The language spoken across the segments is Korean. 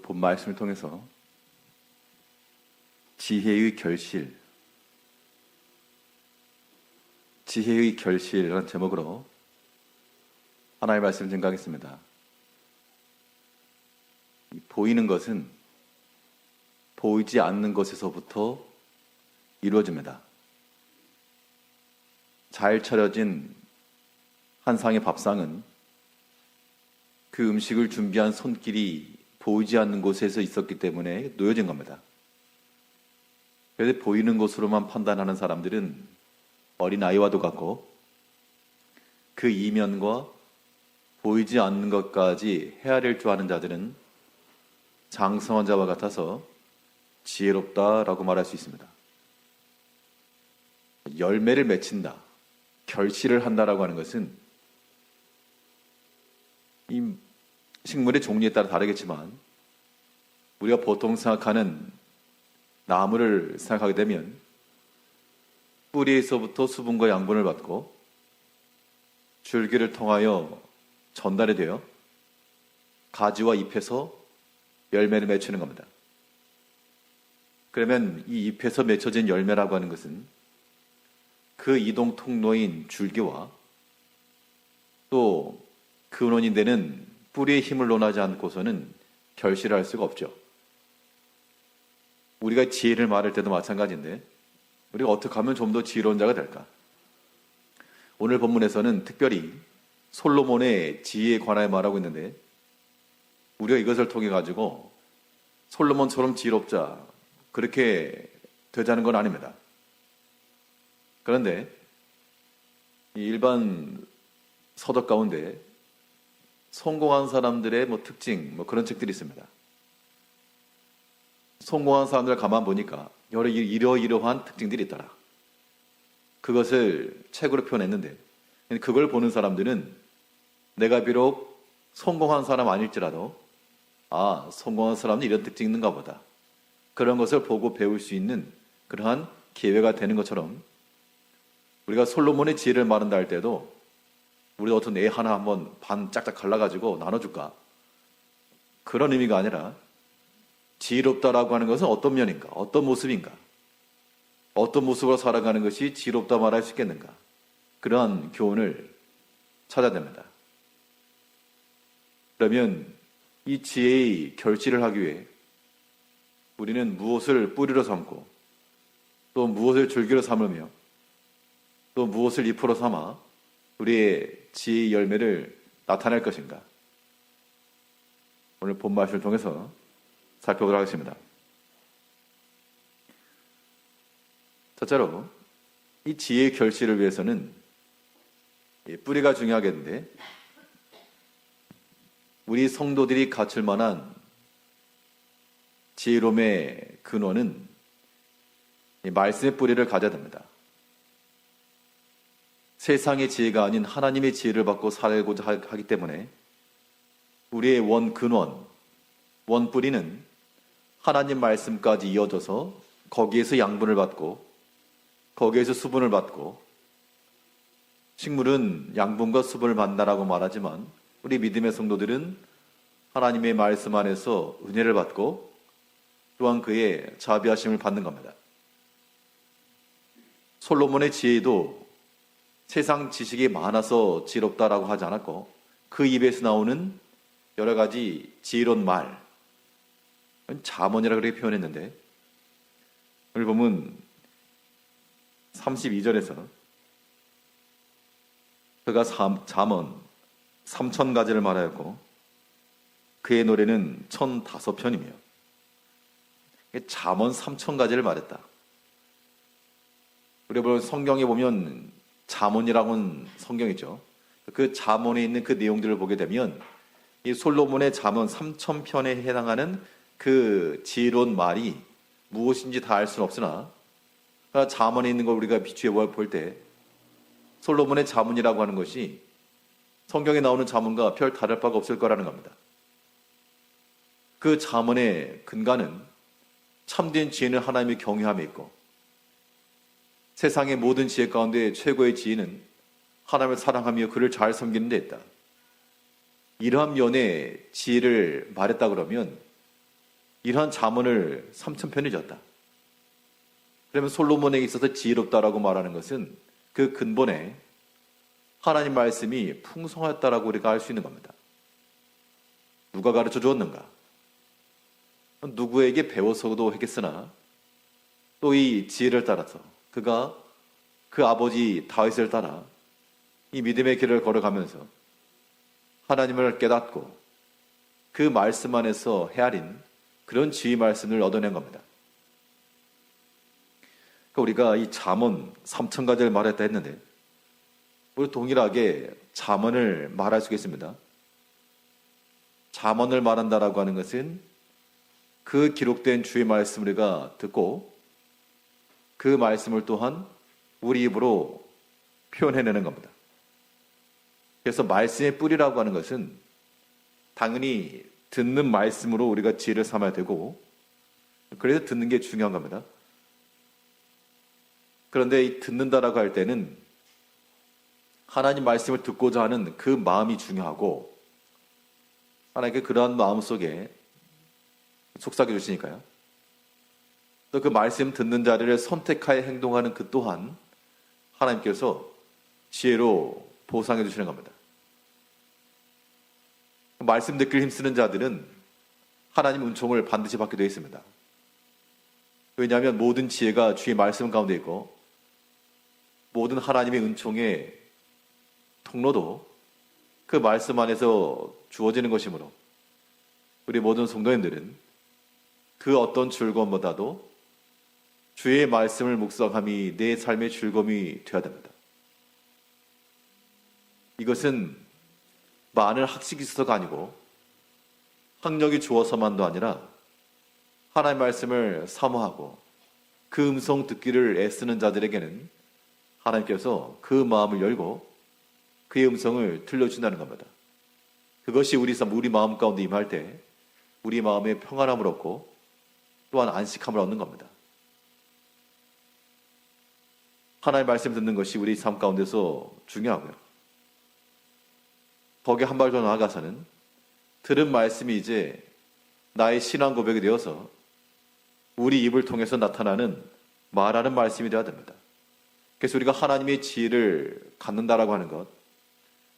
본 말씀을 통해서 지혜의 결실이라는 제목으로 하나님의 말씀을 증거하겠습니다. 보이는 것은 보이지 않는 것에서부터 이루어집니다. 잘 차려진 한 상의 밥상은 그 음식을 준비한 손길이 보이지 않는 곳에서 있었기 때문에 놓여진 겁니다. 그래서 보이는 것으로만 판단하는 사람들은 어린아이와도 같고, 그 이면과 보이지 않는 것까지 헤아릴 줄 아는 자들은 장성한 자와 같아서 지혜롭다라고 말할 수 있습니다. 열매를 맺힌다, 결실을 한다라고 하는 것은 이 식물의 종류에 따라 다르겠지만, 우리가 보통 생각하는 나무를 생각하게 되면 뿌리에서부터 수분과 양분을 받고 줄기를 통하여 전달이 되어 가지와 잎에서 열매를 맺히는 겁니다. 그러면 이 잎에서 맺혀진 열매라고 하는 것은 그 이동 통로인 줄기와 또 근원이 되는 뿌리의 힘을 논하지 않고서는 결실을 할 수가 없죠. 우리가 지혜를 말할 때도 마찬가지인데, 우리가 어떻게 하면 좀 더 지혜로운 자가 될까? 오늘 본문에서는 특별히 솔로몬의 지혜에 관하여 말하고 있는데, 우리가 이것을 통해 가지고 솔로몬처럼 지혜롭자, 그렇게 되자는 건 아닙니다. 그런데 이 일반 서적 가운데 성공한 사람들의 특징, 그런 책들이 있습니다. 성공한 사람들을 가만 보니까 이러이러한 특징들이 있더라. 그것을 책으로 표현했는데, 그걸 보는 사람들은 내가 비록 성공한 사람 아닐지라도, 성공한 사람은 이런 특징이 있는가 보다, 그런 것을 보고 배울 수 있는 그러한 기회가 되는 것처럼, 우리가 솔로몬의 지혜를 말한다 할 때도 우리가 어떤 애 하나 한번 반 짝짝 갈라가지고 나눠줄까? 그런 의미가 아니라, 지혜롭다라고 하는 것은 어떤 면인가? 어떤 모습인가? 어떤 모습으로 살아가는 것이 지혜롭다 말할 수 있겠는가? 그러한 교훈을 찾아야 됩니다. 그러면 이 지혜의 결실을 하기 위해 우리는 무엇을 뿌리로 삼고, 또 무엇을 줄기로 삼으며, 또 무엇을 잎으로 삼아 우리의 지혜의 열매를 나타낼 것인가? 오늘 본 말씀을 통해서 살펴보도록 하겠습니다. 첫째로, 이 지혜의 결실을 위해서는 뿌리가 중요하겠는데, 우리 성도들이 갖출 만한 지혜로움의 근원은 말씀의 뿌리를 가져야 됩니다. 세상의 지혜가 아닌 하나님의 지혜를 받고 살고자 하기 때문에 우리의 원 뿌리는 하나님 말씀까지 이어져서 거기에서 양분을 받고, 거기에서 수분을 받고, 식물은 양분과 수분을 받는다라고 말하지만 우리 믿음의 성도들은 하나님의 말씀 안에서 은혜를 받고 또한 그의 자비하심을 받는 겁니다. 솔로몬의 지혜도 세상 지식이 많아서 지혜롭다라고 하지 않았고, 그 입에서 나오는 여러 가지 지혜로운 말, 잠언이라고 그렇게 표현했는데, 오늘 보면 32절에서 그가 잠언 3000가지를 말하였고 그의 노래는 1005편이며, 잠언 3000가지를 말했다. 우리 성경에 보면 잠언이라고는 성경이죠. 그 잠언에 있는 그 내용들을 보게 되면 이 솔로몬의 잠언 3000편에 해당하는 그 지혜로운 말이 무엇인지 다 알 수는 없으나, 잠언에 있는 걸 우리가 비추어 볼 때 솔로몬의 잠언이라고 하는 것이 성경에 나오는 잠언과 별 다를 바가 없을 거라는 겁니다. 그 잠언의 근간은 참된 지혜는 하나님의 경외함에 있고, 세상의 모든 지혜 가운데 최고의 지혜는 하나님을 사랑하며 그를 잘 섬기는 데 있다. 이러한 면의 지혜를 말했다 그러면 이러한 잠언을 3,000편이 졌다. 그러면 솔로몬에게 있어서 지혜롭다라고 말하는 것은 그 근본에 하나님 말씀이 풍성하였다라고 우리가 알 수 있는 겁니다. 누가 가르쳐 주었는가? 누구에게 배워서도 했겠으나 또 이 지혜를 따라서 그가 그 아버지 다윗을 따라 이 믿음의 길을 걸어가면서 하나님을 깨닫고 그 말씀 안에서 헤아린 그런 지혜 말씀을 얻어낸 겁니다. 그러니까 우리가 이 잠언 3,000가지를 말했다 했는데 우리 동일하게 잠언을 말할 수 있습니다. 잠언을 말한다라고 하는 것은 그 기록된 주의 말씀을 우리가 듣고 그 말씀을 또한 우리 입으로 표현해내는 겁니다. 그래서 말씀의 뿌리라고 하는 것은 당연히 듣는 말씀으로 우리가 지혜를 삼아야 되고 그래서 듣는 게 중요한 겁니다. 그런데 이 듣는다라고 할 때는 하나님 말씀을 듣고자 하는 그 마음이 중요하고 하나님께 그러한 마음 속에 속삭여 주시니까요. 또 그 말씀 듣는 자리를 선택하여 행동하는 그 또한 하나님께서 지혜로 보상해 주시는 겁니다. 말씀 듣기를 힘쓰는 자들은 하나님 은총을 반드시 받게 되어 있습니다. 왜냐하면 모든 지혜가 주의 말씀 가운데 있고 모든 하나님의 은총의 통로도 그 말씀 안에서 주어지는 것이므로 우리 모든 성도님들은 그 어떤 즐거움보다도 주의 말씀을 묵상함이 내 삶의 즐거움이 되어야 됩니다. 이것은 많은 학식이 있어서가 아니고 학력이 좋아서만도 아니라 하나님의 말씀을 사모하고 그 음성 듣기를 애쓰는 자들에게는 하나님께서 그 마음을 열고 그의 음성을 들려준다는 겁니다. 그것이 우리 마음 가운데 임할 때 우리 마음에 평안함을 얻고 또한 안식함을 얻는 겁니다. 하나님의 말씀 듣는 것이 우리 삶 가운데서 중요하고요. 거기에 한 발 더 나아가서는 들은 말씀이 이제 나의 신앙 고백이 되어서 우리 입을 통해서 나타나는 말하는 말씀이 되어야 됩니다. 그래서 우리가 하나님의 지혜를 갖는다라고 하는 것,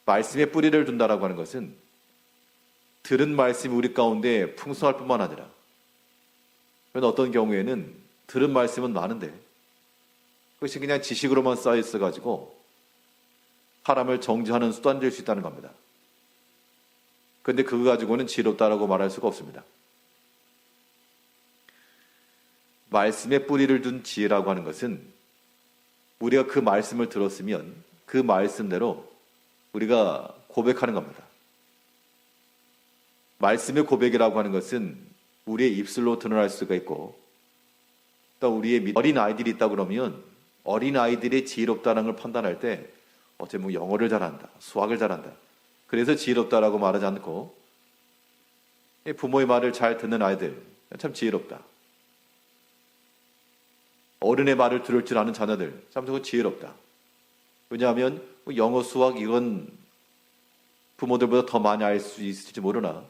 말씀의 뿌리를 둔다라고 하는 것은 들은 말씀이 우리 가운데 풍성할 뿐만 아니라 어떤 경우에는 들은 말씀은 많은데 그것이 그냥 지식으로만 쌓여 있어가지고 사람을 정죄하는 수단이 될 수 있다는 겁니다. 그런데 그거 가지고는 지혜롭다라고 말할 수가 없습니다. 말씀의 뿌리를 둔 지혜라고 하는 것은 우리가 그 말씀을 들었으면 그 말씀대로 우리가 고백하는 겁니다. 말씀의 고백이라고 하는 것은 우리의 입술로 드러날 수가 있고 또 우리의 어린 아이들이 있다 그러면 어린 아이들의 지혜롭다는 걸 판단할 때 어째 뭐 영어를 잘한다, 수학을 잘한다. 그래서 지혜롭다라고 말하지 않고 부모의 말을 잘 듣는 아이들 참 지혜롭다. 어른의 말을 들을 줄 아는 자녀들 참 저거 지혜롭다. 왜냐하면 영어, 수학 이건 부모들보다 더 많이 알 수 있을지 모르나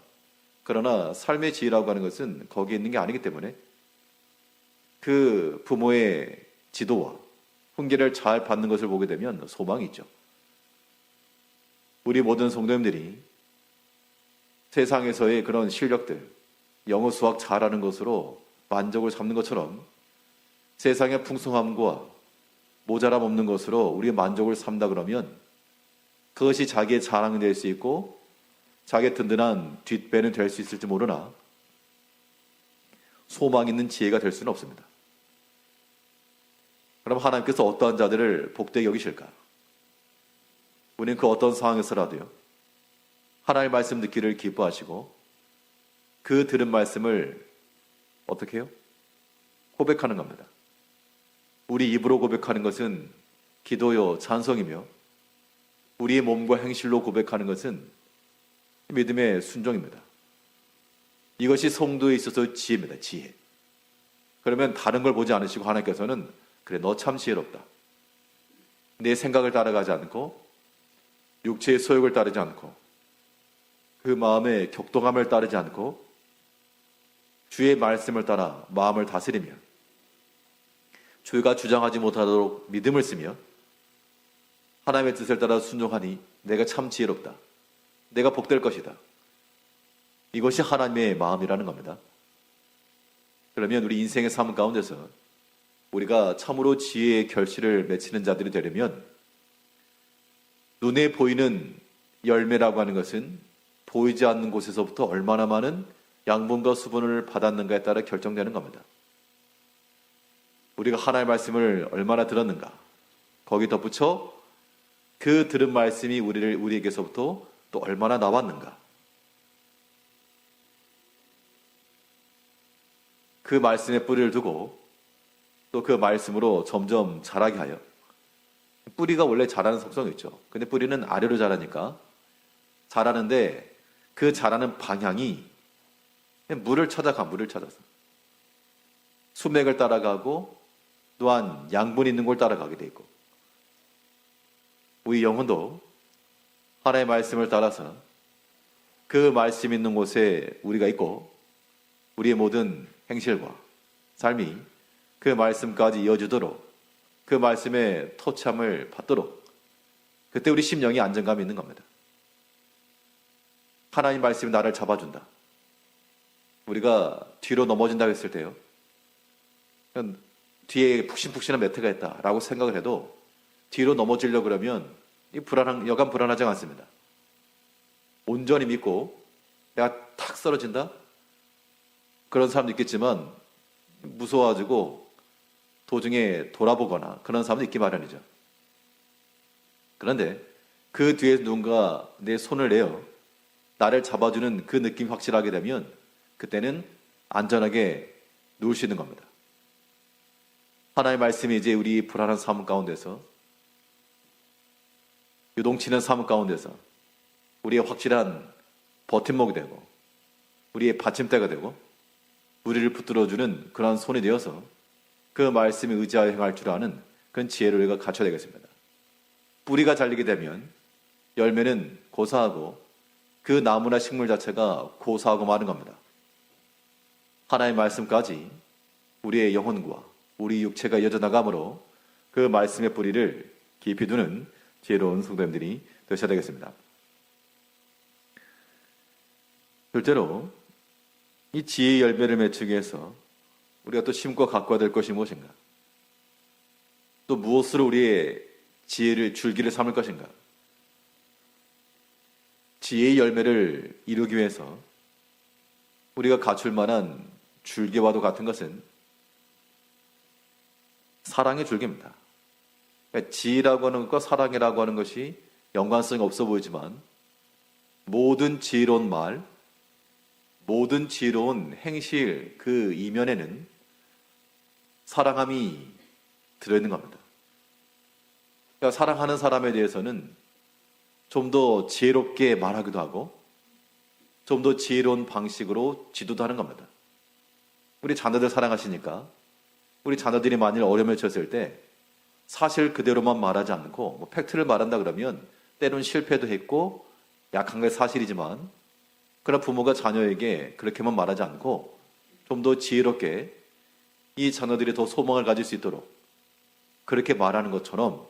그러나 삶의 지혜라고 하는 것은 거기에 있는 게 아니기 때문에 그 부모의 지도와 훈계를 잘 받는 것을 보게 되면 소망이 있죠. 우리 모든 성도님들이 세상에서의 그런 실력들, 영어, 수학 잘하는 것으로 만족을 삼는 것처럼 세상의 풍성함과 모자람 없는 것으로 우리의 만족을 삼다 그러면 그것이 자기의 자랑이 될 수 있고 자기의 든든한 뒷배는 될 수 있을지 모르나 소망 있는 지혜가 될 수는 없습니다. 그럼 하나님께서 어떠한 자들을 복되게 여기실까? 우리는 그 어떤 상황에서라도요. 하나님의 말씀 듣기를 기뻐하시고 그 들은 말씀을 어떻게 해요? 고백하는 겁니다. 우리 입으로 고백하는 것은 기도요, 찬송이며 우리의 몸과 행실로 고백하는 것은 믿음의 순종입니다. 이것이 성도에 있어서 지혜입니다. 지혜. 그러면 다른 걸 보지 않으시고 하나님께서는 그래 너 참 지혜롭다. 내 생각을 따라가지 않고 육체의 소욕을 따르지 않고 그 마음의 격동함을 따르지 않고 주의 말씀을 따라 마음을 다스리며 주가 주장하지 못하도록 믿음을 쓰며 하나님의 뜻을 따라 순종하니 내가 참 지혜롭다. 내가 복될 것이다. 이것이 하나님의 마음이라는 겁니다. 그러면 우리 인생의 삶 가운데서 우리가 참으로 지혜의 결실을 맺히는 자들이 되려면 눈에 보이는 열매라고 하는 것은 보이지 않는 곳에서부터 얼마나 많은 양분과 수분을 받았는가에 따라 결정되는 겁니다. 우리가 하나님의 말씀을 얼마나 들었는가, 거기 덧붙여 그 들은 말씀이 우리에게서부터 또 얼마나 나왔는가, 그 말씀에 뿌리를 두고 또 그 말씀으로 점점 자라게 하여, 뿌리가 원래 자라는 속성이 있죠. 근데 뿌리는 아래로 자라니까 자라는데 그 자라는 방향이 물을 찾아서 수맥을 따라가고 또한 양분 있는 걸 따라가게 돼 있고, 우리 영혼도 하나님의 말씀을 따라서 그 말씀 있는 곳에 우리가 있고 우리의 모든 행실과 삶이 그 말씀까지 이어지도록, 그 말씀의 터치함을 받도록, 그때 우리 심령이 안정감이 있는 겁니다. 하나님 말씀이 나를 잡아준다. 우리가 뒤로 넘어진다고 했을 때요, 뒤에 푹신푹신한 매트가 있다라고 생각을 해도 뒤로 넘어지려고 그러면 여간 불안하지 않습니다. 온전히 믿고 내가 탁 쓰러진다? 그런 사람도 있겠지만 무서워가지고 도중에 돌아보거나 그런 사람도 있기 마련이죠. 그런데 그 뒤에 누군가 내 손을 내어 나를 잡아주는 그 느낌이 확실하게 되면 그때는 안전하게 누울 수 있는 겁니다. 하나님의 말씀이 이제 우리 불안한 삶 가운데서, 유동치는 삶 가운데서 우리의 확실한 버팀목이 되고 우리의 받침대가 되고 우리를 붙들어주는 그러한 손이 되어서 그 말씀에 의지하여 행할 줄 아는 그런 지혜를 우리가 갖춰야 되겠습니다. 뿌리가 잘리게 되면 열매는 고사하고 그 나무나 식물 자체가 고사하고 마는 겁니다. 하나님의 말씀까지 우리의 영혼과 우리 육체가 이어져 나가므로 그 말씀의 뿌리를 깊이 두는 지혜로운 성도님들이 되셔야 되겠습니다. 둘째로, 이 지혜의 열매를 맺기 위해서 우리가 또 심고 가꿔야 될 것이 무엇인가? 또 무엇으로 우리의 지혜를 줄기를 삼을 것인가? 지혜의 열매를 이루기 위해서 우리가 갖출 만한 줄기와도 같은 것은 사랑의 줄기입니다. 그러니까 지혜라고 하는 것과 사랑이라고 하는 것이 연관성이 없어 보이지만 모든 지혜로운 말, 모든 지혜로운 행실 그 이면에는 사랑함이 들어있는 겁니다. 그러니까 사랑하는 사람에 대해서는 좀 더 지혜롭게 말하기도 하고 좀 더 지혜로운 방식으로 지도도 하는 겁니다. 우리 자녀들 사랑하시니까 우리 자녀들이 만일 어려움을 쳤을 때 사실 그대로만 말하지 않고 팩트를 말한다 그러면 때로는 실패도 했고 약한 게 사실이지만, 그러나 부모가 자녀에게 그렇게만 말하지 않고 좀 더 지혜롭게 이 자녀들이 더 소망을 가질 수 있도록 그렇게 말하는 것처럼,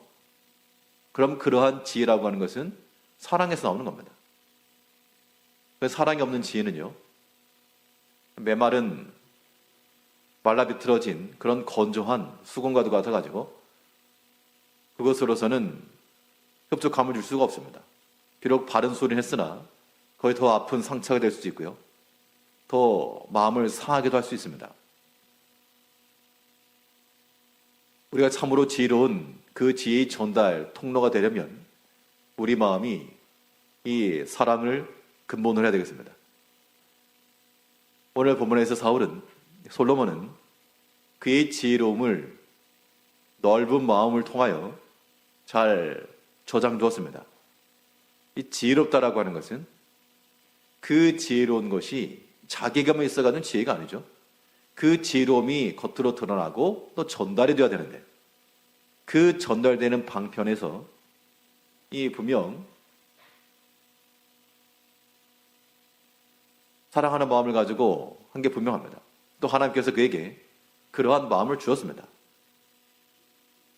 그럼 그러한 지혜라고 하는 것은 사랑에서 나오는 겁니다. 사랑이 없는 지혜는요, 메마른 말라비틀어진 그런 건조한 수건과도 같아가지고 그것으로서는 흡족함을 줄 수가 없습니다. 비록 바른 소리를 했으나 거의 더 아픈 상처가 될 수도 있고요, 더 마음을 상하게도 할 수 있습니다. 우리가 참으로 지혜로운 그 지혜의 전달 통로가 되려면 우리 마음이 이 사랑을 근본으로 해야 되겠습니다. 오늘 본문에서 솔로몬은 그의 지혜로움을 넓은 마음을 통하여 잘 저장두었습니다. 이 지혜롭다라고 하는 것은 그 지혜로운 것이 자기감에 있어가는 지혜가 아니죠. 그 지혜로움이 겉으로 드러나고 또 전달이 되어야 되는데, 그 전달되는 방편에서 이 분명 사랑하는 마음을 가지고 한 게 분명합니다. 또 하나님께서 그에게 그러한 마음을 주었습니다.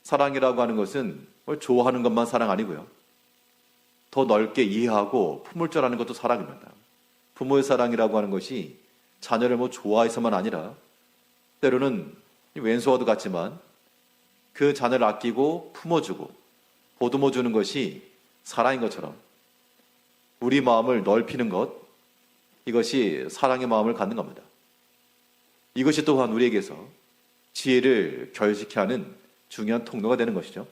사랑이라고 하는 것은 뭘 좋아하는 것만 사랑 아니고요. 더 넓게 이해하고 품을 줄 아는 것도 사랑입니다. 부모의 사랑이라고 하는 것이 자녀를 좋아해서만 아니라 때로는 왼수와도 같지만 그 자녀를 아끼고 품어주고 보듬어주는 것이 사랑인 것처럼 우리 마음을 넓히는 것, 이것이 사랑의 마음을 갖는 겁니다. 이것이 또한 우리에게서 지혜를 결식케 하는 중요한 통로가 되는 것이죠.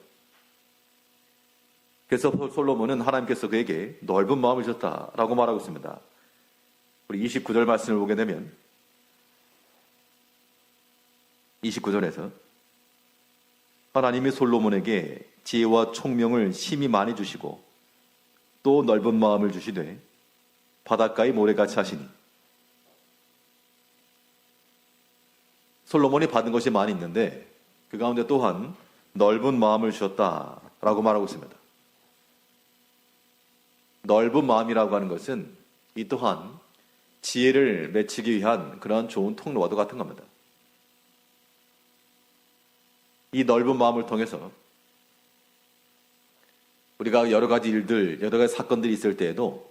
그래서 솔로몬은 하나님께서 그에게 넓은 마음을 주셨다라고 말하고 있습니다. 우리 29절 말씀을 보게 되면 29절에서 하나님이 솔로몬에게 지혜와 총명을 심히 많이 주시고 또 넓은 마음을 주시되 바닷가의 모래같이 하시니, 솔로몬이 받은 것이 많이 있는데 그 가운데 또한 넓은 마음을 주셨다라고 말하고 있습니다. 넓은 마음이라고 하는 것은 이 또한 지혜를 맺히기 위한 그러한 좋은 통로와도 같은 겁니다. 이 넓은 마음을 통해서 우리가 여러 가지 일들, 여러 가지 사건들이 있을 때에도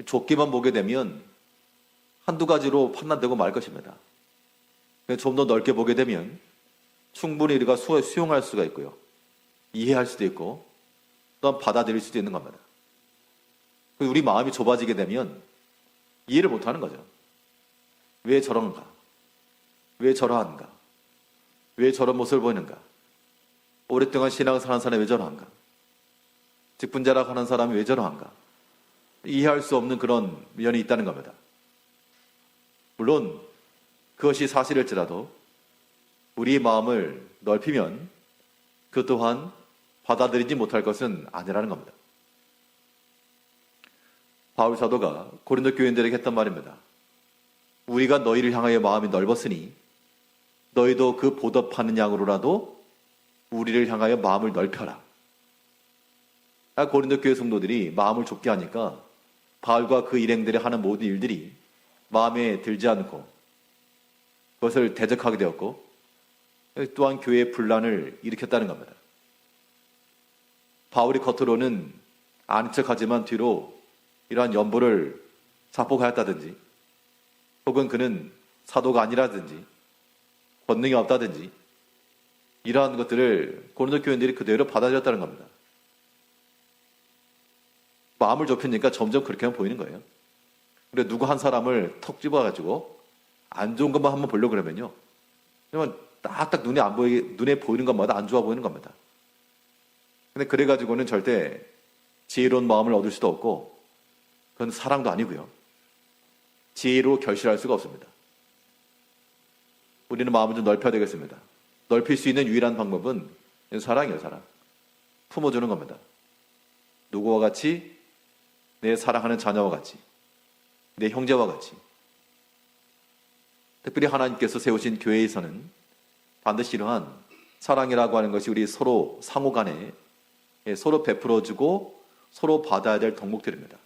좁게만 보게 되면 한두 가지로 판단되고 말 것입니다. 좀 더 넓게 보게 되면 충분히 우리가 수용할 수가 있고요. 이해할 수도 있고 또한 받아들일 수도 있는 겁니다. 우리 마음이 좁아지게 되면 이해를 못하는 거죠. 왜 저런가? 왜 저러한가? 왜 저런 모습을 보이는가? 오랫동안 신앙을 사는 사람이 왜 저러한가? 직분자라고 하는 사람이 왜 저러한가? 이해할 수 없는 그런 면이 있다는 겁니다. 물론 그것이 사실일지라도 우리의 마음을 넓히면 그 또한 받아들이지 못할 것은 아니라는 겁니다. 바울 사도가 고린도 교인들에게 했던 말입니다. 우리가 너희를 향하여 마음이 넓었으니 너희도 그 보답하는 양으로라도 우리를 향하여 마음을 넓혀라. 고린도 교회 성도들이 마음을 좁게 하니까 바울과 그 일행들이 하는 모든 일들이 마음에 들지 않고 그것을 대적하게 되었고 또한 교회의 분란을 일으켰다는 겁니다. 바울이 겉으로는 아는 척하지만 뒤로 이러한 연보를 자복하였다든지 혹은 그는 사도가 아니라든지 권능이 없다든지 이러한 것들을 고린도 교인들이 그대로 받아들였다는 겁니다. 마음을 좁히니까 점점 그렇게만 보이는 거예요. 그래 누구 한 사람을 턱 집어가지고 안 좋은 것만 한번 보려고 그러면요, 그러면 딱딱 눈에 보이는 것마다 안 좋아 보이는 겁니다. 근데 그래가지고는 절대 지혜로운 마음을 얻을 수도 없고 그건 사랑도 아니고요. 지혜로 결실할 수가 없습니다. 우리는 마음을 좀 넓혀야 되겠습니다. 넓힐 수 있는 유일한 방법은 사랑이에요. 사랑. 품어주는 겁니다. 누구와 같이? 내 사랑하는 자녀와 같이, 내 형제와 같이. 특별히 하나님께서 세우신 교회에서는 반드시 이러한 사랑이라고 하는 것이 우리 서로 상호 간에 서로 베풀어주고 서로 받아야 될 덕목들입니다.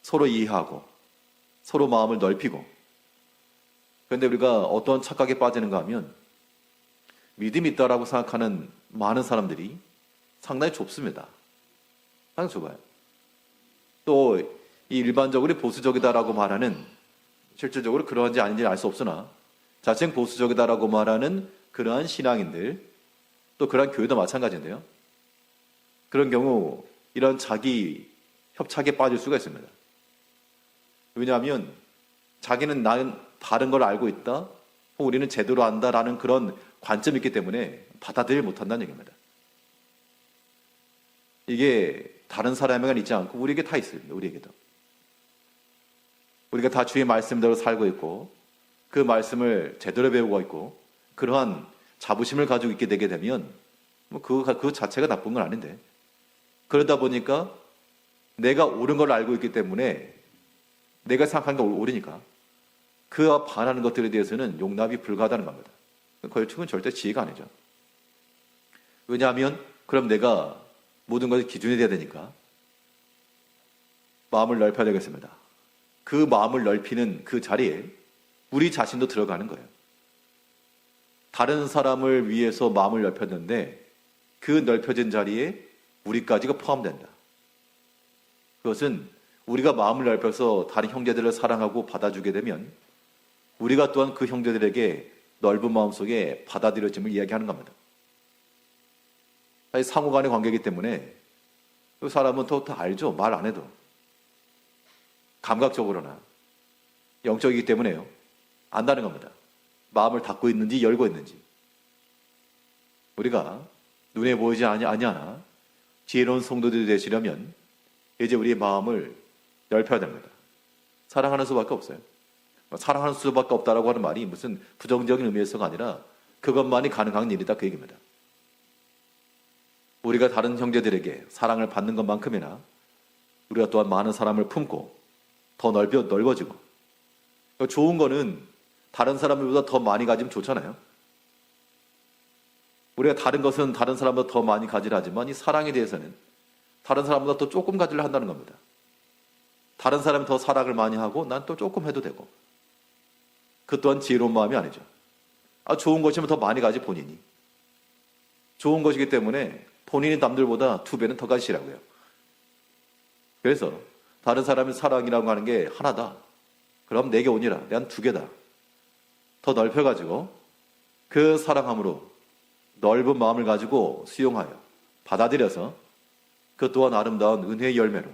서로 이해하고 서로 마음을 넓히고. 그런데 우리가 어떤 착각에 빠지는가 하면 믿음이 있다라고 생각하는 많은 사람들이 상당히 좁습니다. 상당히 좁아요. 또 이 일반적으로 보수적이다라고 말하는, 실질적으로 그러한지 아닌지 알 수 없으나 자칭 보수적이다라고 말하는 그러한 신앙인들, 또 그러한 교회도 마찬가지인데요. 그런 경우 이런 자기 협착에 빠질 수가 있습니다. 왜냐하면 자기는 나는 다른 걸 알고 있다, 우리는 제대로 안다라는 그런 관점이 있기 때문에 받아들이지 못한다는 얘기입니다. 이게 다른 사람에게는 있지 않고 우리에게 다 있습니다. 우리에게도. 우리가 다 주의 말씀대로 살고 있고 그 말씀을 제대로 배우고 있고 그러한 자부심을 가지고 있게 되게 되면 그 자체가 나쁜 건 아닌데, 그러다 보니까 내가 옳은 걸 알고 있기 때문에 내가 생각하는 게 옳으니까 그와 반하는 것들에 대해서는 용납이 불가하다는 겁니다. 그건 절대 지혜가 아니죠. 왜냐하면 그럼 내가 모든 것의 기준이 돼야 되니까 마음을 넓혀야 되겠습니다. 그 마음을 넓히는 그 자리에 우리 자신도 들어가는 거예요. 다른 사람을 위해서 마음을 넓혔는데 그 넓혀진 자리에 우리까지가 포함된다. 그것은 우리가 마음을 넓혀서 다른 형제들을 사랑하고 받아주게 되면 우리가 또한 그 형제들에게 넓은 마음 속에 받아들여짐을 이야기하는 겁니다. 상호 간의 관계이기 때문에 그 사람은 더 알죠. 말 안 해도. 감각적으로나 영적이기 때문에요. 안다는 겁니다. 마음을 닫고 있는지 열고 있는지. 우리가 눈에 보이지 아니하나 지혜로운 성도들이 되시려면 이제 우리의 마음을 넓혀야 됩니다. 사랑하는 수밖에 없어요. 사랑하는 수밖에 없다라고 하는 말이 무슨 부정적인 의미에서가 아니라 그것만이 가능한 일이다 그 얘기입니다. 우리가 다른 형제들에게 사랑을 받는 것만큼이나 우리가 또한 많은 사람을 품고 더 넓어지고 좋은 거는 다른 사람들보다 더 많이 가지면 좋잖아요. 우리가 다른 것은 다른 사람보다 더 많이 가지려 하지만 이 사랑에 대해서는 다른 사람보다 더 조금 가지려 한다는 겁니다. 다른 사람이 더 사랑을 많이 하고 난 또 조금 해도 되고 그 또한 지혜로운 마음이 아니죠. 좋은 것이면 더 많이 가지 본인이. 좋은 것이기 때문에 본인이 남들보다 2배는 더 가지시라고요. 그래서 다른 사람의 사랑이라고 하는 게 하나다. 그럼 내게 오니라. 난 2개다. 더 넓혀가지고 그 사랑함으로 넓은 마음을 가지고 수용하여 받아들여서 그 또한 아름다운 은혜의 열매로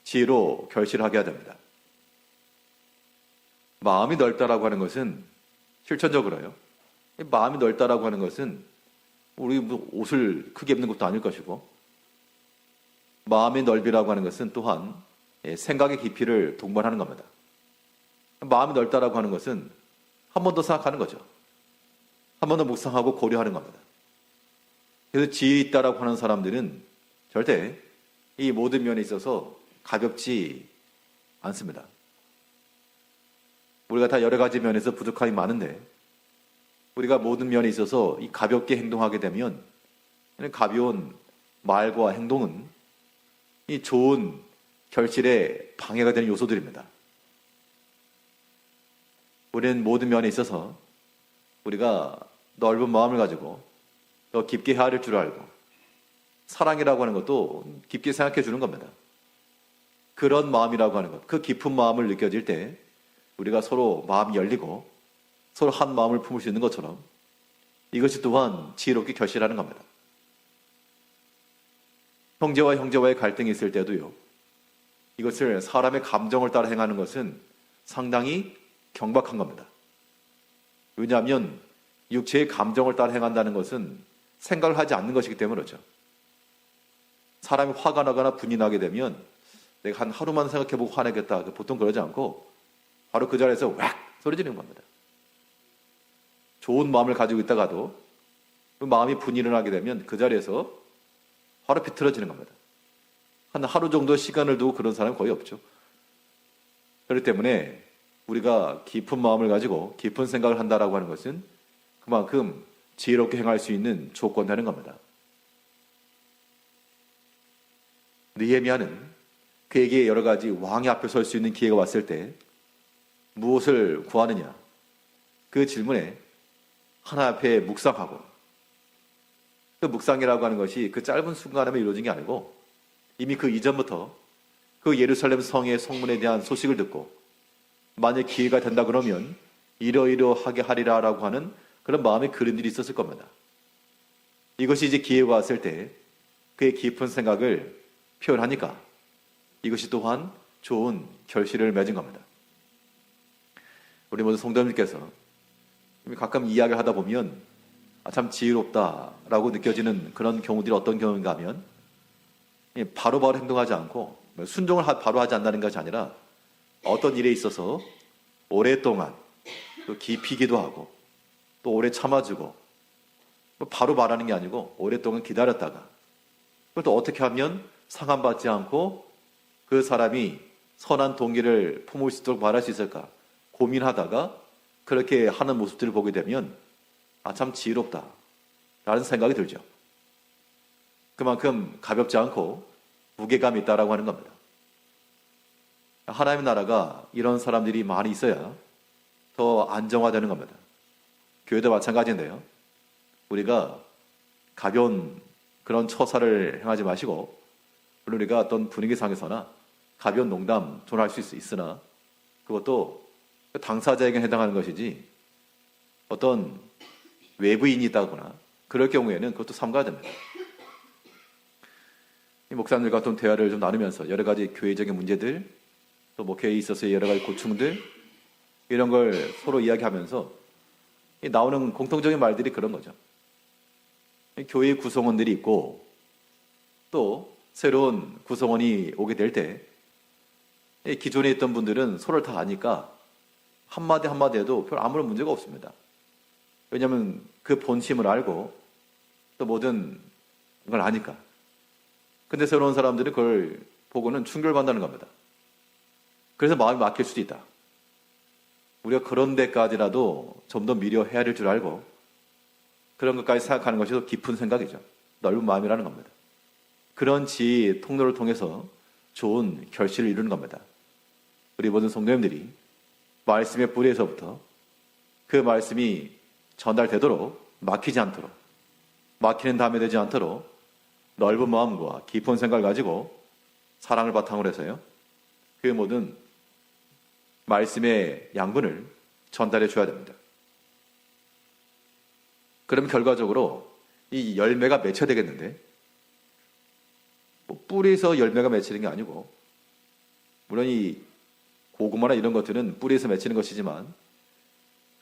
지혜로 결실하게 해야 됩니다. 마음이 넓다라고 하는 것은 실천적으로요. 마음이 넓다라고 하는 것은 우리 옷을 크게 입는 것도 아닐 것이고 마음의 넓이라고 하는 것은 또한 생각의 깊이를 동반하는 겁니다. 마음이 넓다라고 하는 것은 한 번 더 생각하는 거죠. 한 번 더 묵상하고 고려하는 겁니다. 그래서 지혜 있다라고 하는 사람들은 절대 이 모든 면에 있어서 가볍지 않습니다. 우리가 다 여러 가지 면에서 부족함이 많은데 우리가 모든 면에 있어서 이 가볍게 행동하게 되면 가벼운 말과 행동은 이 좋은 결실에 방해가 되는 요소들입니다. 우리는 모든 면에 있어서 우리가 넓은 마음을 가지고 더 깊게 헤아릴 줄 알고 사랑이라고 하는 것도 깊게 생각해 주는 겁니다. 그런 마음이라고 하는 것, 그 깊은 마음을 느껴질 때 우리가 서로 마음이 열리고 서로 한 마음을 품을 수 있는 것처럼 이것이 또한 지혜롭게 결실하는 겁니다. 형제와 형제와의 갈등이 있을 때도요. 이것을 사람의 감정을 따라 행하는 것은 상당히 경박한 겁니다. 왜냐하면 육체의 감정을 따라 행한다는 것은 생각을 하지 않는 것이기 때문에 그렇죠. 사람이 화가 나거나 분이 나게 되면 내가 한 하루만 생각해보고 화내겠다. 보통 그러지 않고 바로 그 자리에서 왁 소리 지르는 겁니다. 좋은 마음을 가지고 있다가도 그 마음이 분이 일어나게 되면 그 자리에서 바로 비틀어지는 겁니다. 한 하루 정도 시간을 두고 그런 사람은 거의 없죠. 그렇기 때문에 우리가 깊은 마음을 가지고 깊은 생각을 한다라고 하는 것은 그만큼 지혜롭게 행할 수 있는 조건 되는 겁니다. 느헤미야는 그에게 여러 가지 왕의 앞에 설 수 있는 기회가 왔을 때 무엇을 구하느냐? 그 질문에 하나 앞에 묵상하고 그 묵상이라고 하는 것이 그 짧은 순간에 이루어진 게 아니고 이미 그 이전부터 그 예루살렘 성의 성문에 대한 소식을 듣고 만약 기회가 된다 그러면 이러이러하게 하리라라고 하는 그런 마음의 그림들이 있었을 겁니다. 이것이 이제 기회가 왔을 때 그의 깊은 생각을 표현하니까 이것이 또한 좋은 결실을 맺은 겁니다. 우리 모두 성도님께서 가끔 이야기를 하다 보면 참 지혜롭다라고 느껴지는 그런 경우들이 어떤 경우인가 하면 바로바로 행동하지 않고 순종을 바로 하지 않는다는 것이 아니라 어떤 일에 있어서 오랫동안 또 깊이 기도하고 또 오래 참아주고 바로 말하는 게 아니고 오랫동안 기다렸다가 그걸 또 어떻게 하면 상함받지 않고 그 사람이 선한 동기를 품을 수 있도록 말할 수 있을까 고민하다가 그렇게 하는 모습들을 보게 되면 참 지혜롭다 라는 생각이 들죠. 그만큼 가볍지 않고 무게감이 있다라고 하는 겁니다. 하나님의 나라가 이런 사람들이 많이 있어야 더 안정화되는 겁니다. 교회도 마찬가지인데요. 우리가 가벼운 그런 처사를 행하지 마시고, 물론 우리가 어떤 분위기상에서나 가벼운 농담 전할 수 있으나 그것도 당사자에게 해당하는 것이지 어떤 외부인이 있다거나 그럴 경우에는 그것도 삼가야 됩니다. 이 목사님들과 좀 대화를 좀 나누면서 여러 가지 교회적인 문제들, 또 목회에 있어서의 여러 가지 고충들, 이런 걸 서로 이야기하면서 나오는 공통적인 말들이 그런 거죠. 교회 구성원들이 있고 또 새로운 구성원이 오게 될 때 기존에 있던 분들은 서로를 다 아니까 한마디 한마디 해도 별 아무런 문제가 없습니다. 왜냐하면 그 본심을 알고 또 모든 걸 아니까. 근데 새로운 사람들이 그걸 보고는 충격받는다는 겁니다. 그래서 마음이 막힐 수도 있다. 우리가 그런 데까지라도 좀 더 미려 헤아릴 줄 알고 그런 것까지 생각하는 것이 더 깊은 생각이죠. 넓은 마음이라는 겁니다. 그런 지혜 통로를 통해서 좋은 결실을 이루는 겁니다. 우리 모든 성도님들이 말씀의 뿌리에서부터 그 말씀이 전달되도록 막히지 않도록, 막히는 담에 되지 않도록 넓은 마음과 깊은 생각을 가지고 사랑을 바탕으로 해서요, 그 모든 말씀의 양분을 전달해 줘야 됩니다. 그럼 결과적으로 이 열매가 맺혀야 되겠는데, 뿌리에서 열매가 맺히는 게 아니고, 물론 이 고구마나 이런 것들은 뿌리에서 맺히는 것이지만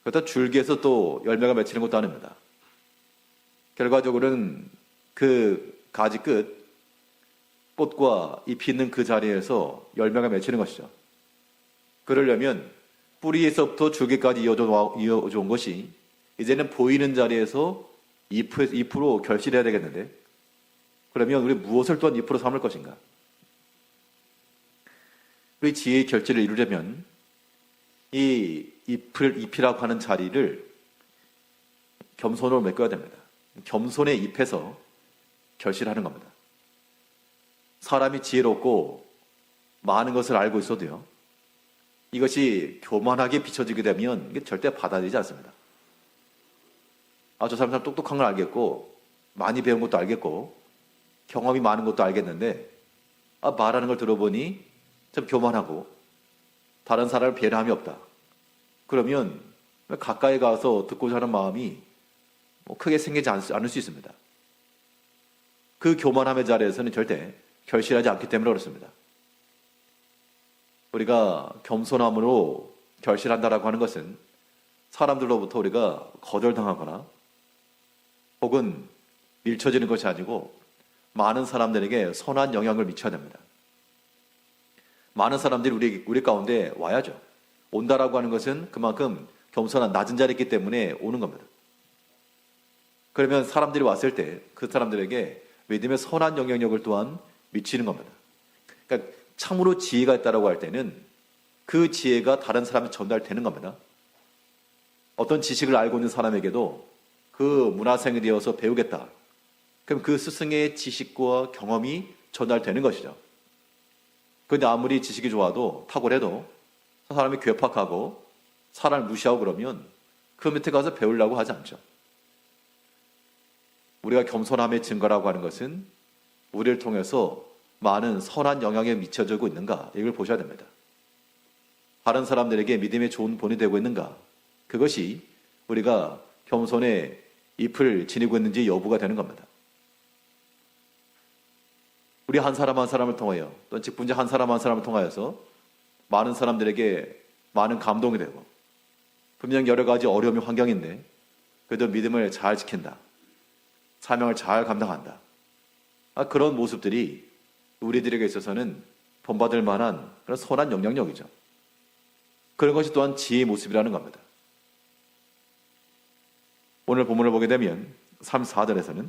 그렇다 줄기에서 또 열매가 맺히는 것도 아닙니다. 결과적으로는 그 가지 끝, 꽃과 잎이 있는 그 자리에서 열매가 맺히는 것이죠. 그러려면 뿌리에서부터 줄기까지 이어져 온 것이 이제는 보이는 자리에서 잎으로 결실해야 되겠는데, 그러면 우리 무엇을 또한 잎으로 삼을 것인가? 우리 지혜의 결실을 이루려면 이 잎이라고 하는 자리를 겸손으로 메꿔야 됩니다. 겸손의 잎에서 결실하는 겁니다. 사람이 지혜롭고 많은 것을 알고 있어도요, 이것이 교만하게 비춰지게 되면 이게 절대 받아들이지 않습니다. 저 사람 참 똑똑한 걸 알겠고, 많이 배운 것도 알겠고, 경험이 많은 것도 알겠는데, 말하는 걸 들어보니 참 교만하고 다른 사람을 배려함이 없다. 그러면 가까이 가서 듣고자 하는 마음이 크게 생기지 않을 수 있습니다. 그 교만함의 자리에서는 절대 결실하지 않기 때문에 그렇습니다. 우리가 겸손함으로 결실한다라고 하는 것은 사람들로부터 우리가 거절당하거나 혹은 밀쳐지는 것이 아니고 많은 사람들에게 선한 영향을 미쳐야 됩니다. 많은 사람들이 우리 가운데 와야죠. 온다라고 하는 것은 그만큼 겸손한 낮은 자리에 있기 때문에 오는 겁니다. 그러면 사람들이 왔을 때 그 사람들에게 믿음의 선한 영향력을 또한 미치는 겁니다. 그러니까 참으로 지혜가 있다라고 할 때는 그 지혜가 다른 사람에 전달되는 겁니다. 어떤 지식을 알고 있는 사람에게도 그 문화생이 되어서 배우겠다. 그럼 그 스승의 지식과 경험이 전달되는 것이죠. 그런데 아무리 지식이 좋아도 탁월해도 사람이 괴팍하고 사람을 무시하고 그러면 그 밑에 가서 배우려고 하지 않죠. 우리가 겸손함의 증거라고 하는 것은 우리를 통해서 많은 선한 영향에 미쳐지고 있는가, 이걸 보셔야 됩니다. 다른 사람들에게 믿음의 좋은 본이 되고 있는가, 그것이 우리가 겸손의 잎을 지니고 있는지 여부가 되는 겁니다. 우리 한 사람 한 사람을 통하여, 또는 직분자 한 사람 한 사람을 통하여서 많은 사람들에게 많은 감동이 되고, 분명 여러 가지 어려움의 환경인데 그래도 믿음을 잘 지킨다, 사명을 잘 감당한다, 그런 모습들이 우리들에게 있어서는 본받을 만한 그런 선한 영향력이죠. 그런 것이 또한 지혜의 모습이라는 겁니다. 오늘 본문을 보게 되면 34절에서는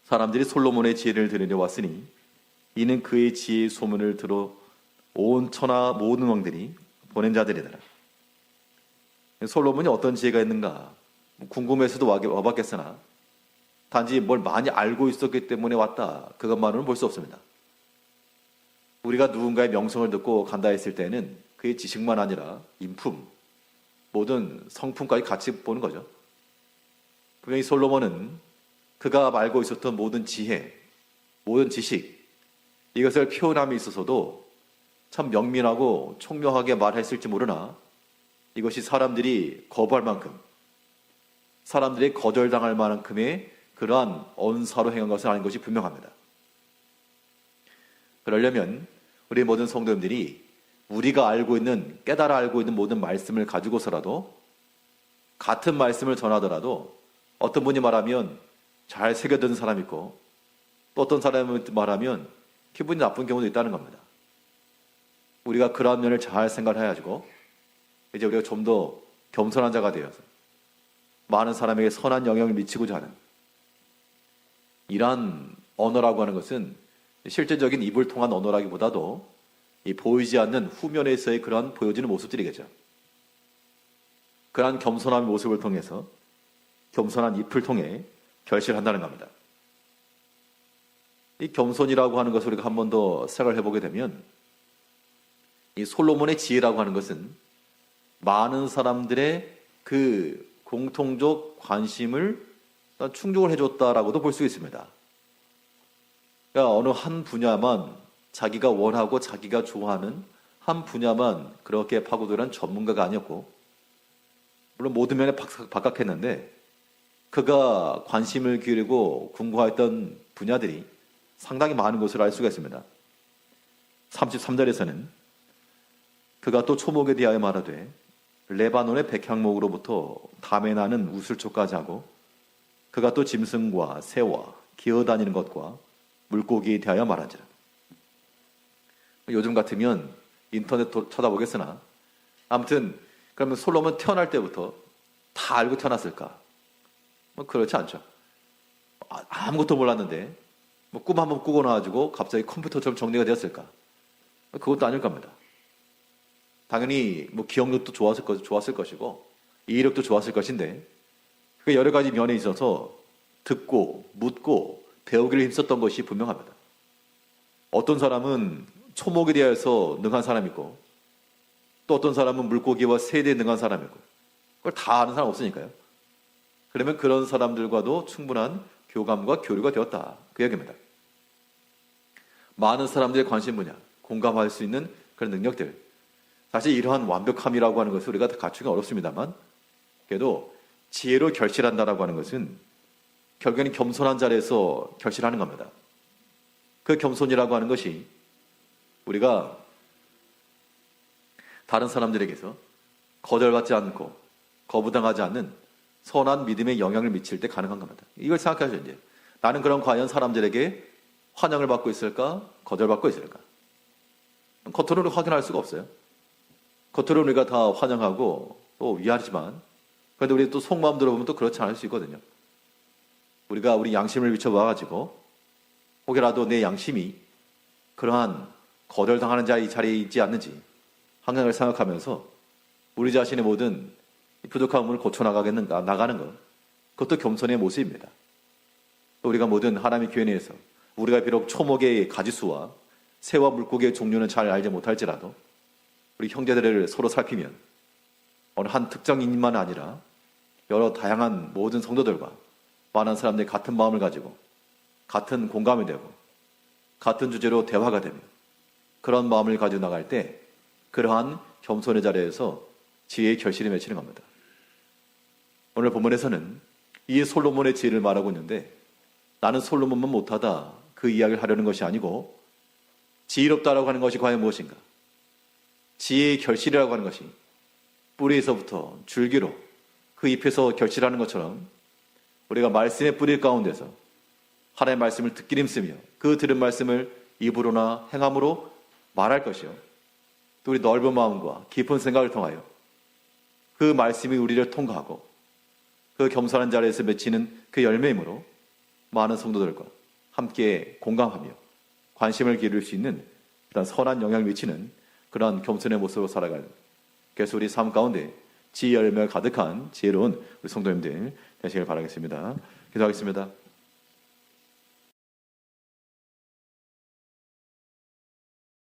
사람들이 솔로몬의 지혜를 들으려 왔으니 이는 그의 지혜의 소문을 들어 온 천하 모든 왕들이 보낸 자들이더라. 솔로몬이 어떤 지혜가 있는가 궁금해서도 와봤겠으나 단지 뭘 많이 알고 있었기 때문에 왔다, 그것만으로는 볼 수 없습니다. 우리가 누군가의 명성을 듣고 간다 했을 때는 그의 지식만 아니라 인품, 모든 성품까지 같이 보는 거죠. 분명히 솔로몬은 그가 알고 있었던 모든 지혜, 모든 지식, 이것을 표현함에 있어서도 참 명민하고 총명하게 말했을지 모르나 이것이 사람들이 거부할 만큼, 사람들이 거절당할 만큼의 그러한 언사로 행한 것은 아닌 것이 분명합니다. 그러려면 우리 모든 성도님들이 우리가 알고 있는, 깨달아 알고 있는 모든 말씀을 가지고서라도 같은 말씀을 전하더라도 어떤 분이 말하면 잘 새겨드는 사람이 있고 또 어떤 사람이 말하면 기분이 나쁜 경우도 있다는 겁니다. 우리가 그러한 면을 잘 생각을 해가지고 이제 우리가 좀 더 겸손한 자가 되어서 많은 사람에게 선한 영향을 미치고자 하는 이러한 언어라고 하는 것은 실제적인 입을 통한 언어라기보다도 이 보이지 않는 후면에서의 그러한 보여지는 모습들이겠죠. 그러한 겸손한 모습을 통해서 겸손한 잎을 통해 결실한다는 겁니다. 이 겸손이라고 하는 것을 우리가 한 번 더 생각을 해보게 되면 이 솔로몬의 지혜라고 하는 것은 많은 사람들의 그 공통적 관심을 충족을 해줬다라고도 볼 수 있습니다. 그러니까 어느 한 분야만 자기가 원하고 자기가 좋아하는 한 분야만 그렇게 파고들은 전문가가 아니었고 물론 모든 면에 박학했는데 그가 관심을 기울이고 궁금했던 분야들이 상당히 많은 것을 알 수가 있습니다. 33절에서는 그가 또 초목에 대하여 말하되 레바논의 백향목으로부터 담에 나는 우슬초까지 하고 그가 또 짐승과 새와 기어다니는 것과 물고기에 대하여 말하지라. 요즘 같으면 인터넷 찾아보겠으나 아무튼 그러면 솔로몬 태어날 때부터 다 알고 태어났을까? 뭐 그렇지 않죠. 아무것도 몰랐는데 뭐 꿈 한번 꾸고 나가지고 갑자기 컴퓨터처럼 정리가 되었을까? 그것도 아닐 겁니다. 당연히 뭐 기억력도 좋았을 것이고 이해력도 좋았을 것인데 그 여러 가지 면에 있어서 듣고 묻고 배우기를 힘썼던 것이 분명합니다. 어떤 사람은 초목에 대해서 능한 사람이 있고 또 어떤 사람은 물고기와 새에 대해 능한 사람이 있고 그걸 다 아는 사람 없으니까요. 그러면 그런 사람들과도 충분한 교감과 교류가 되었다. 그 얘기입니다. 많은 사람들의 관심 분야, 공감할 수 있는 그런 능력들. 사실 이러한 완벽함이라고 하는 것을 우리가 다 갖추기가 어렵습니다만 그래도 지혜로 결실한다라고 하는 것은 결국에는 겸손한 자리에서 결실하는 겁니다. 그 겸손이라고 하는 것이 우리가 다른 사람들에게서 거절받지 않고 거부당하지 않는 선한 믿음의 영향을 미칠 때 가능한 겁니다. 이걸 생각하셔야 이제 나는 그럼 과연 사람들에게 환영을 받고 있을까? 거절받고 있을까? 겉으로는 확인할 수가 없어요. 겉으로는 우리가 다 환영하고 또 위하지만 그런데 우리 또 속마음 들어보면 또 그렇지 않을 수 있거든요. 우리가 우리 양심을 비춰봐가지고 혹여라도 내 양심이 그러한 거절당하는 자리에 있지 않는지 항상 생각하면서 우리 자신의 모든 부족함을 고쳐나가겠는가 나가는 것 그것도 겸손의 모습입니다. 또 우리가 모든 하나님의 교회 내에서 우리가 비록 초목의 가지수와 새와 물고기의 종류는 잘 알지 못할지라도 우리 형제들을 서로 살피면 어느 한 특정인만 아니라 여러 다양한 모든 성도들과 많은 사람들이 같은 마음을 가지고 같은 공감이 되고 같은 주제로 대화가 되며 그런 마음을 가지고 나갈 때 그러한 겸손의 자리에서 지혜의 결실이 맺히는 겁니다. 오늘 본문에서는 이 솔로몬의 지혜를 말하고 있는데 나는 솔로몬만 못하다 그 이야기를 하려는 것이 아니고 지혜롭다라고 하는 것이 과연 무엇인가? 지혜의 결실이라고 하는 것이 뿌리에서부터 줄기로 그 잎에서 결실하는 것처럼 우리가 말씀의 뿌리 가운데서 하나님의 말씀을 듣기 힘쓰며 그 들은 말씀을 입으로나 행함으로 말할 것이요. 또 우리 넓은 마음과 깊은 생각을 통하여 그 말씀이 우리를 통과하고 그 겸손한 자리에서 맺히는 그 열매이므로 많은 성도들과 함께 공감하며 관심을 기울일 수 있는 그런 선한 영향을 미치는 그런 겸손의 모습으로 살아가는 그래서 우리 삶 가운데 지혜 열매가 가득한 지혜로운 우리 성도님들 되시길 바라겠습니다. 기도하겠습니다.